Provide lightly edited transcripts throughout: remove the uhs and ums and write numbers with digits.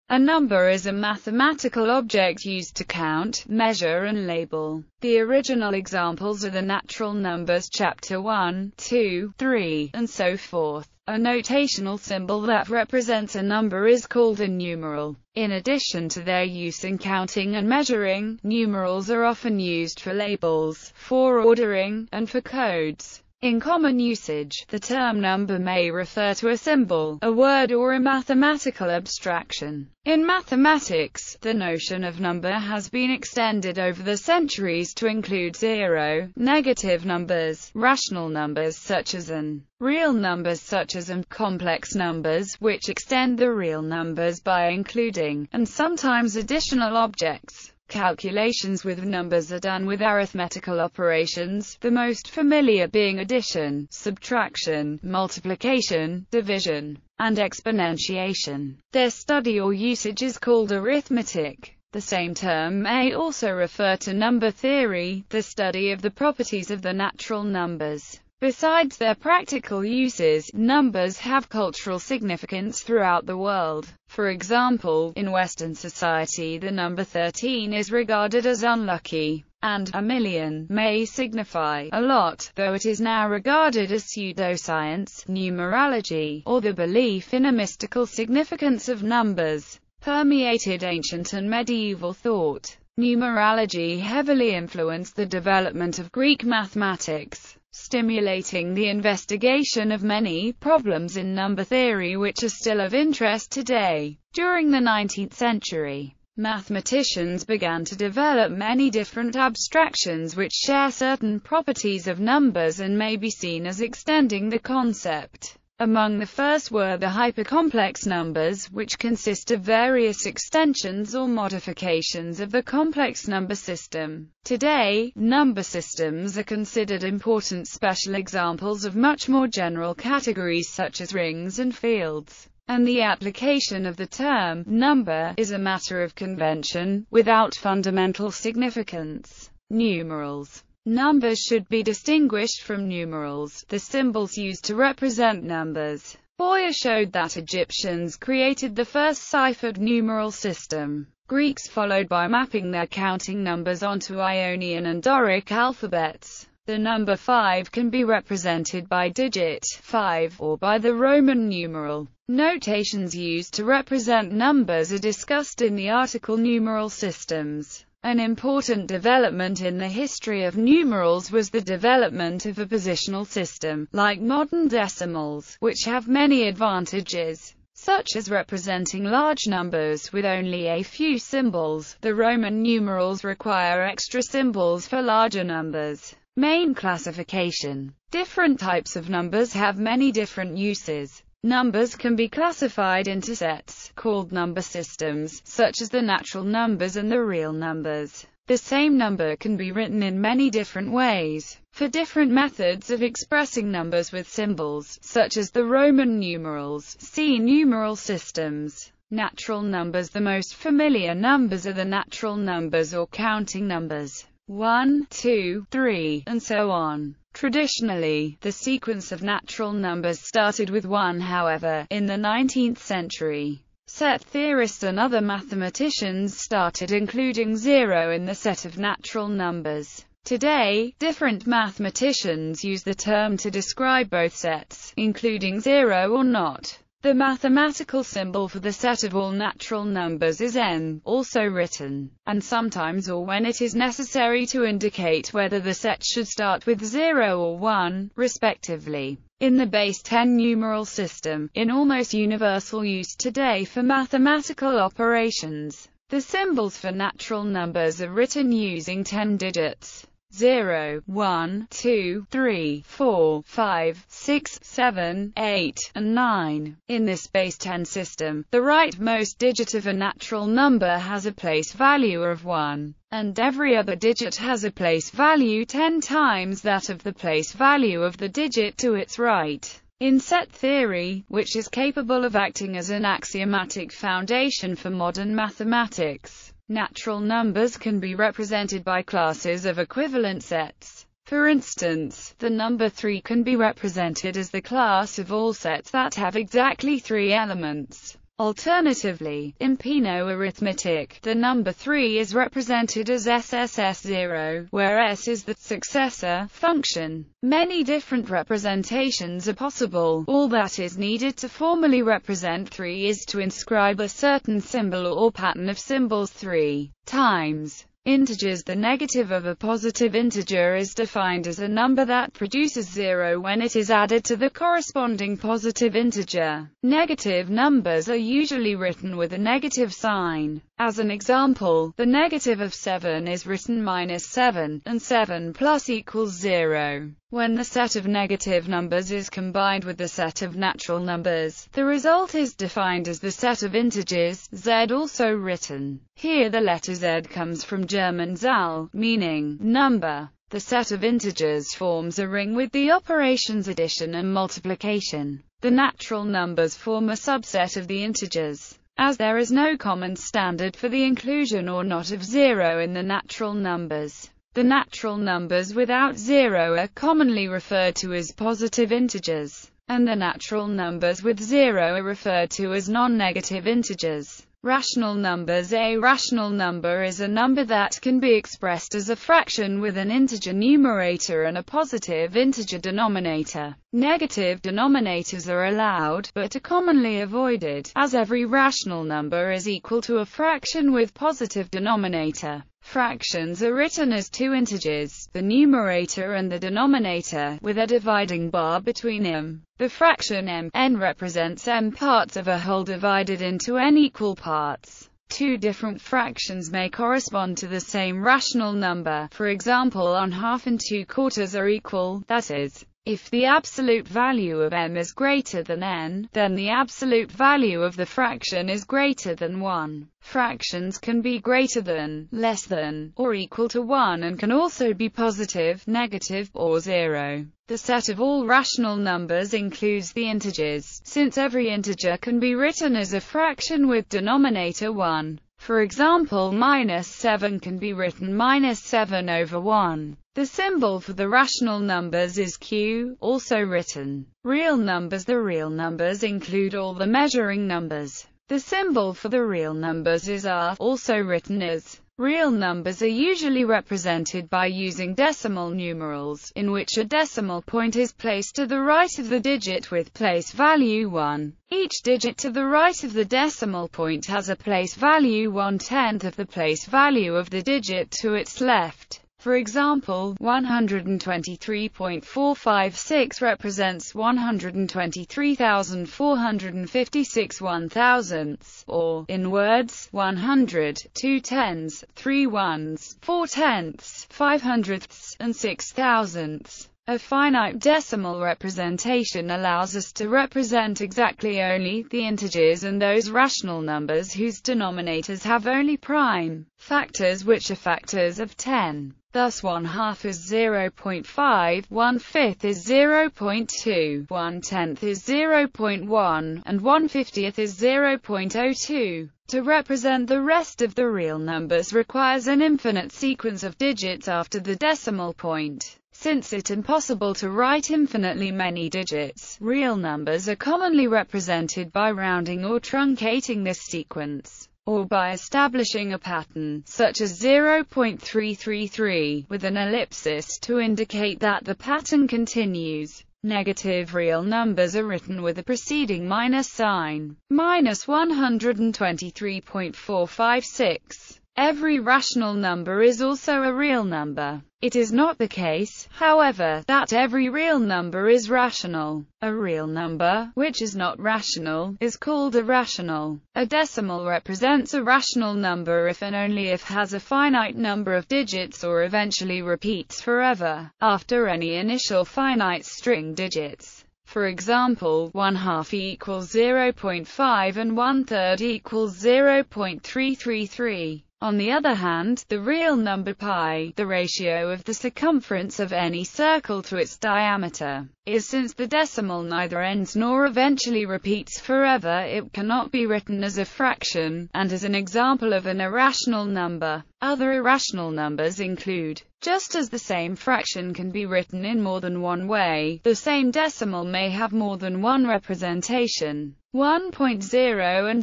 A number is a mathematical object used to count, measure and label. The original examples are the Natural Numbers chapter 1, 2, 3, and so forth. A notational symbol that represents a number is called a numeral. In addition to their use in counting and measuring, numerals are often used for labels, for ordering, and for codes. In common usage, the term number may refer to a symbol, a word or a mathematical abstraction. In mathematics, the notion of number has been extended over the centuries to include zero, negative numbers, rational numbers such as an, real numbers such as and complex numbers, which extend the real numbers by including, and sometimes additional objects. Calculations with numbers are done with arithmetical operations, the most familiar being addition, subtraction, multiplication, division, and exponentiation. Their study or usage is called arithmetic. The same term may also refer to number theory, the study of the properties of the natural numbers. Besides their practical uses, numbers have cultural significance throughout the world. For example, in Western society the number 13 is regarded as unlucky, and a million may signify a lot, though it is now regarded as pseudoscience, numerology, or the belief in a mystical significance of numbers, permeated ancient and medieval thought. Numerology heavily influenced the development of Greek mathematics, stimulating the investigation of many problems in number theory which are still of interest today. During the 19th century, mathematicians began to develop many different abstractions which share certain properties of numbers and may be seen as extending the concept. Among the first were the hypercomplex numbers, which consist of various extensions or modifications of the complex number system. Today, number systems are considered important special examples of much more general categories such as rings and fields, and the application of the term number is a matter of convention, without fundamental significance. Numerals. Numbers should be distinguished from numerals, the symbols used to represent numbers. Boyer showed that Egyptians created the first ciphered numeral system. Greeks followed by mapping their counting numbers onto Ionian and Doric alphabets. The number 5 can be represented by digit 5, or by the Roman numeral. Notations used to represent numbers are discussed in the article Numeral Systems. An important development in the history of numerals was the development of a positional system, like modern decimals, which have many advantages, such as representing large numbers with only a few symbols. The Roman numerals require extra symbols for larger numbers. Main classification. Different types of numbers have many different uses. Numbers can be classified into sets, called number systems, such as the natural numbers and the real numbers. The same number can be written in many different ways. For different methods of expressing numbers with symbols, such as the Roman numerals, see numeral systems. Natural numbers. The most familiar numbers are the natural numbers or counting numbers. 1, 2, 3, and so on. Traditionally, the sequence of natural numbers started with 1. However, in the 19th century, set theorists and other mathematicians started including 0 in the set of natural numbers. Today, different mathematicians use the term to describe both sets, including 0 or not. The mathematical symbol for the set of all natural numbers is n, also written, and sometimes or when it is necessary to indicate whether the set should start with 0 or 1, respectively. In the base 10 numeral system, in almost universal use today for mathematical operations, the symbols for natural numbers are written using 10 digits. 0, 1, 2, 3, 4, 5, 6, 7, 8, and 9. In this base 10 system, the rightmost digit of a natural number has a place value of 1, and every other digit has a place value 10 times that of the place value of the digit to its right. In set theory, which is capable of acting as an axiomatic foundation for modern mathematics, natural numbers can be represented by classes of equivalent sets. For instance, the number 3 can be represented as the class of all sets that have exactly 3 elements. Alternatively, in Arithmetic, the number 3 is represented as SSS0, where S is the successor function. Many different representations are possible. All that is needed to formally represent 3 is to inscribe a certain symbol or pattern of symbols 3 times. Integers. The negative of a positive integer is defined as a number that produces 0 when it is added to the corresponding positive integer. Negative numbers are usually written with a negative sign. As an example, the negative of 7 is written -7, and 7 plus equals 0. When the set of negative numbers is combined with the set of natural numbers, the result is defined as the set of integers, z, also written. Here the letter z comes from German Zahl, meaning number. The set of integers forms a ring with the operations addition and multiplication. The natural numbers form a subset of the integers. As there is no common standard for the inclusion or not of 0 in the natural numbers, the natural numbers without 0 are commonly referred to as positive integers, and the natural numbers with 0 are referred to as non-negative integers. Rational numbers. A rational number is a number that can be expressed as a fraction with an integer numerator and a positive integer denominator. Negative denominators are allowed, but are commonly avoided, as every rational number is equal to a fraction with positive denominator. Fractions are written as two integers, the numerator and the denominator, with a dividing bar between them. The fraction n represents m parts of a whole divided into n equal parts. Two different fractions may correspond to the same rational number. For example, 1/2 and 2/4 are equal, that is, if the absolute value of m is greater than n, then the absolute value of the fraction is greater than 1. Fractions can be greater than, less than, or equal to 1 and can also be positive, negative, or 0. The set of all rational numbers includes the integers, since every integer can be written as a fraction with denominator 1. For example, -7 can be written -7/1. The symbol for the rational numbers is Q, also written real numbers. The real numbers include all the measuring numbers. The symbol for the real numbers is R, also written as. Real numbers are usually represented by using decimal numerals, in which a decimal point is placed to the right of the digit with place value 1. Each digit to the right of the decimal point has a place value 1/10 of the place value of the digit to its left. For example, 123.456 represents 123,456 1/1000ths, or, in words, 100, 2/10, 3 1s, 4/10, 500ths, and 6,000ths. A finite decimal representation allows us to represent exactly only the integers and those rational numbers whose denominators have only prime factors which are factors of 10. Thus 1/2 is 0.5, 1/5 is 0.2, 1/10 is 0.1, and 1/50th is 0.02. To represent the rest of the real numbers requires an infinite sequence of digits after the decimal point. Since it is impossible to write infinitely many digits, real numbers are commonly represented by rounding or truncating this sequence, or by establishing a pattern, such as 0.333, with an ellipsis to indicate that the pattern continues. Negative real numbers are written with a preceding minus sign. -123.456. Every rational number is also a real number. It is not the case, however, that every real number is rational. A real number, which is not rational, is called irrational. A decimal represents a rational number if and only if it has a finite number of digits or eventually repeats forever, after any initial finite string digits. For example, 1/2 equals 0.5 and 1/3 equals 0.333. On the other hand, the real number pi, the ratio of the circumference of any circle to its diameter, is since the decimal neither ends nor eventually repeats forever, it cannot be written as a fraction, and is an example of an irrational number. Other irrational numbers include, just as the same fraction can be written in more than one way, the same decimal may have more than one representation. 1.0 and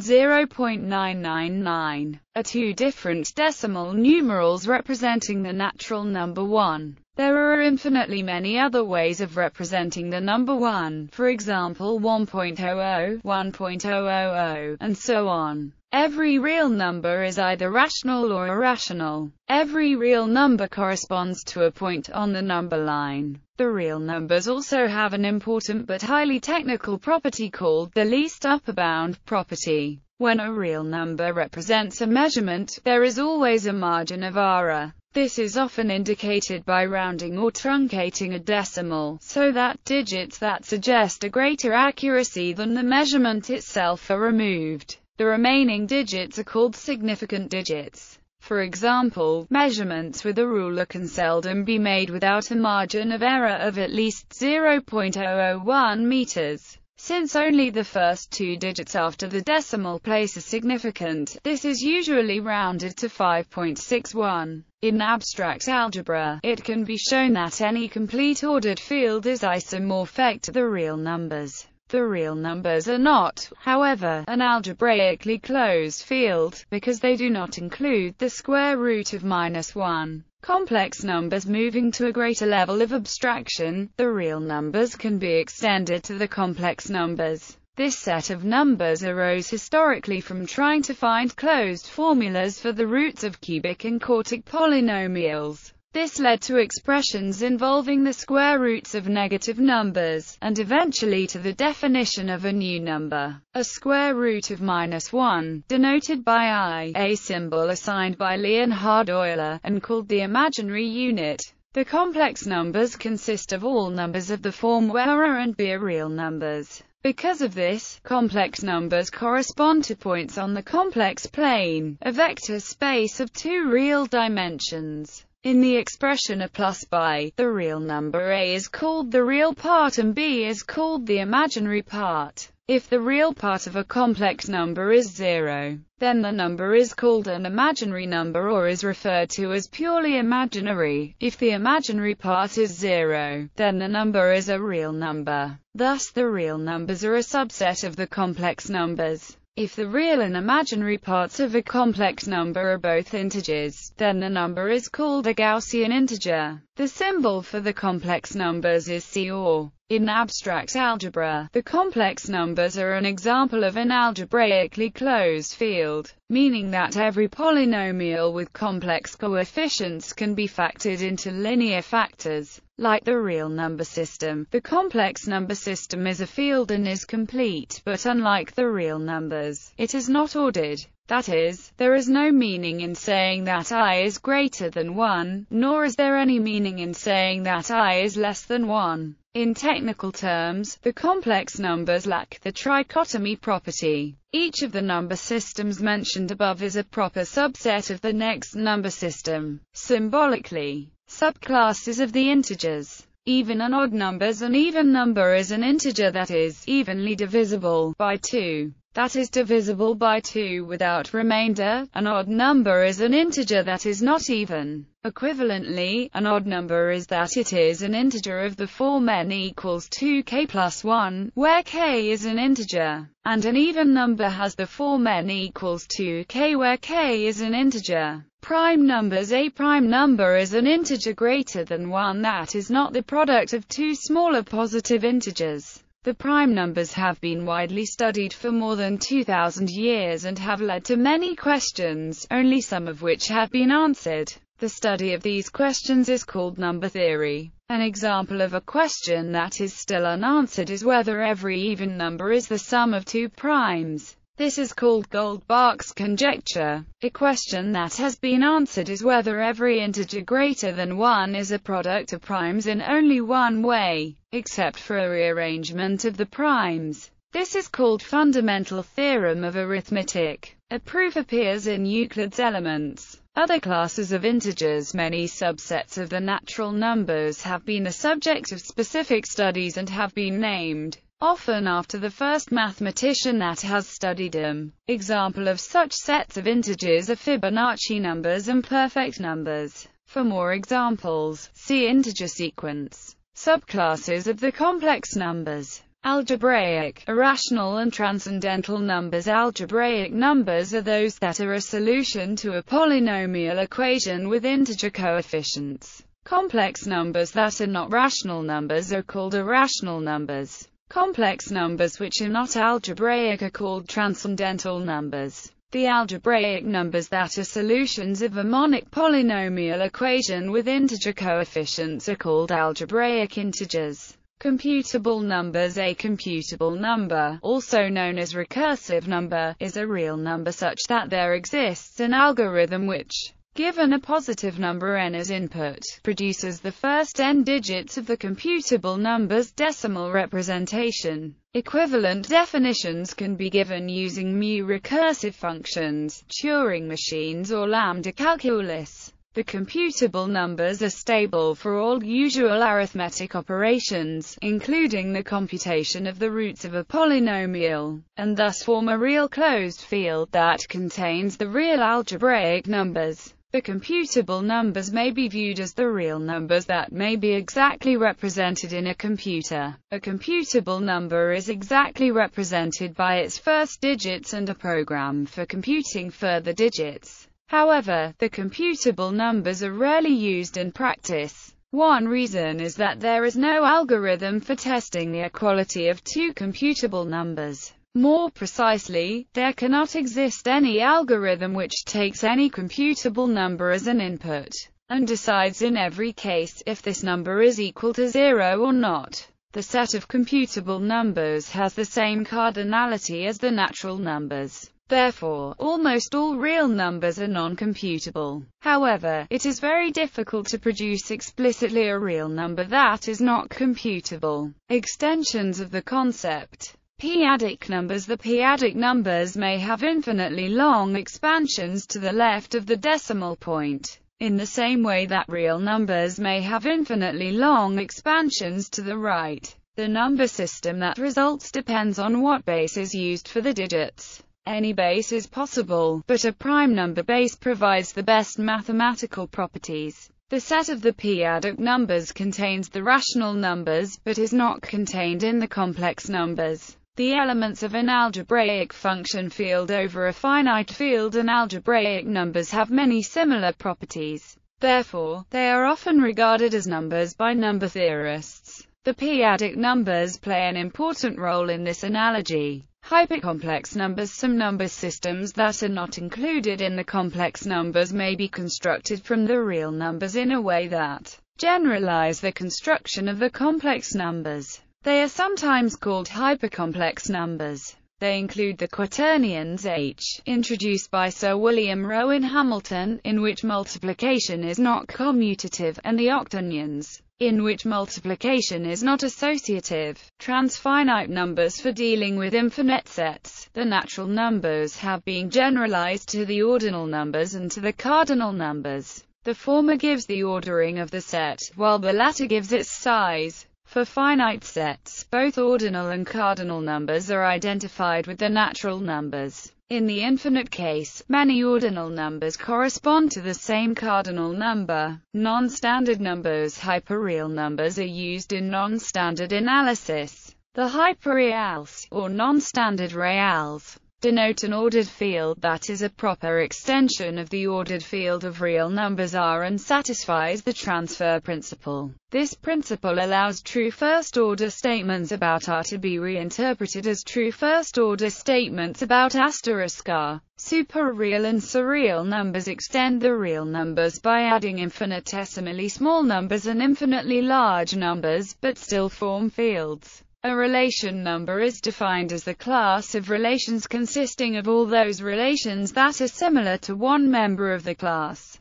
0.999 are two different decimal numerals representing the natural number 1. There are infinitely many other ways of representing the number 1, for example 1.00, 1.000, and so on. Every real number is either rational or irrational. Every real number corresponds to a point on the number line. The real numbers also have an important but highly technical property called the least upper bound property. When a real number represents a measurement, there is always a margin of error. This is often indicated by rounding or truncating a decimal, so that digits that suggest a greater accuracy than the measurement itself are removed. The remaining digits are called significant digits. For example, measurements with a ruler can seldom be made without a margin of error of at least 0.001 meters. Since only the first two digits after the decimal place are significant, this is usually rounded to 5.61. In abstract algebra, it can be shown that any complete ordered field is isomorphic to the real numbers. The real numbers are not, however, an algebraically closed field, because they do not include the square root of -1. Complex numbers moving to a greater level of abstraction, the real numbers can be extended to the complex numbers. This set of numbers arose historically from trying to find closed formulas for the roots of cubic and quartic polynomials. This led to expressions involving the square roots of negative numbers, and eventually to the definition of a new number, a square root of -1, denoted by I, a symbol assigned by Leonhard Euler, and called the imaginary unit. The complex numbers consist of all numbers of the form where A and B are real numbers. Because of this, complex numbers correspond to points on the complex plane, a vector space of two real dimensions. In the expression A plus B, the real number A is called the real part and B is called the imaginary part. If the real part of a complex number is 0, then the number is called an imaginary number or is referred to as purely imaginary. If the imaginary part is 0, then the number is a real number. Thus the real numbers are a subset of the complex numbers. If the real and imaginary parts of a complex number are both integers, then the number is called a Gaussian integer. The symbol for the complex numbers is C or. In abstract algebra, the complex numbers are an example of an algebraically closed field, meaning that every polynomial with complex coefficients can be factored into linear factors. Like the real number system, the complex number system is a field and is complete, but unlike the real numbers, it is not ordered. That is, there is no meaning in saying that I is greater than 1, nor is there any meaning in saying that I is less than 1. In technical terms, the complex numbers lack the trichotomy property. Each of the number systems mentioned above is a proper subset of the next number system. Symbolically, subclasses of the integers. Even and odd numbers. An even number is an integer that is evenly divisible by 2. That is divisible by 2 without remainder. An odd number is an integer that is not even. Equivalently, an odd number is that it is an integer of the form n equals 2k plus 1, where k is an integer, and an even number has the form n equals 2k where k is an integer. Prime numbers. A prime number is an integer greater than 1 that is not the product of two smaller positive integers. The prime numbers have been widely studied for more than 2,000 years and have led to many questions, only some of which have been answered. The study of these questions is called number theory. An example of a question that is still unanswered is whether every even number is the sum of two primes. This is called Goldbach's conjecture. A question that has been answered is whether every integer greater than 1 is a product of primes in only one way, except for a rearrangement of the primes. This is called fundamental theorem of arithmetic. A proof appears in Euclid's Elements. Other classes of integers. Many subsets of the natural numbers have been the subject of specific studies and have been named, often after the first mathematician that has studied them. Example of such sets of integers are Fibonacci numbers and perfect numbers. For more examples, see integer sequence. Subclasses of the complex numbers. Algebraic, irrational and transcendental numbers. Algebraic numbers are those that are a solution to a polynomial equation with integer coefficients. Complex numbers that are not rational numbers are called irrational numbers. Complex numbers which are not algebraic are called transcendental numbers. The algebraic numbers that are solutions of a monic polynomial equation with integer coefficients are called algebraic integers. Computable numbers. A computable number, also known as recursive number, is a real number such that there exists an algorithm which, given a positive number n as input, produces the first n digits of the computable number's decimal representation. Equivalent definitions can be given using mu recursive functions, Turing machines or lambda calculus. The computable numbers are stable for all usual arithmetic operations, including the computation of the roots of a polynomial, and thus form a real closed field that contains the real algebraic numbers. The computable numbers may be viewed as the real numbers that may be exactly represented in a computer. A computable number is exactly represented by its first digits and a program for computing further digits. However, the computable numbers are rarely used in practice. One reason is that there is no algorithm for testing the equality of two computable numbers. More precisely, there cannot exist any algorithm which takes any computable number as an input, and decides in every case if this number is equal to 0 or not. The set of computable numbers has the same cardinality as the natural numbers. Therefore, almost all real numbers are non-computable. However, it is very difficult to produce explicitly a real number that is not computable. Extensions of the concept. P-Adic numbers. The P-Adic numbers may have infinitely long expansions to the left of the decimal point, in the same way that real numbers may have infinitely long expansions to the right. The number system that results depends on what base is used for the digits. Any base is possible, but a prime number base provides the best mathematical properties. The set of the P-Adic numbers contains the rational numbers, but is not contained in the complex numbers. The elements of an algebraic function field over a finite field and algebraic numbers have many similar properties. Therefore, they are often regarded as numbers by number theorists. The P-Adic numbers play an important role in this analogy. Hypercomplex numbers. Some number systems that are not included in the complex numbers may be constructed from the real numbers in a way that generalize the construction of the complex numbers. They are sometimes called hypercomplex numbers. They include the quaternions H, introduced by Sir William Rowan Hamilton, in which multiplication is not commutative, and the octonions, in which multiplication is not associative. Transfinite numbers. For dealing with infinite sets, the natural numbers have been generalized to the ordinal numbers and to the cardinal numbers. The former gives the ordering of the set, while the latter gives its size. For finite sets, both ordinal and cardinal numbers are identified with the natural numbers. In the infinite case, many ordinal numbers correspond to the same cardinal number. Non-standard numbers. Hyperreal numbers are used in non-standard analysis. The hyperreals, or non-standard reals, denote an ordered field that is a proper extension of the ordered field of real numbers R and satisfies the transfer principle. This principle allows true first-order statements about R to be reinterpreted as true first-order statements about *R. Superreal and surreal numbers extend the real numbers by adding infinitesimally small numbers and infinitely large numbers, but still form fields. A relation number is defined as the class of relations consisting of all those relations that are similar to one member of the class.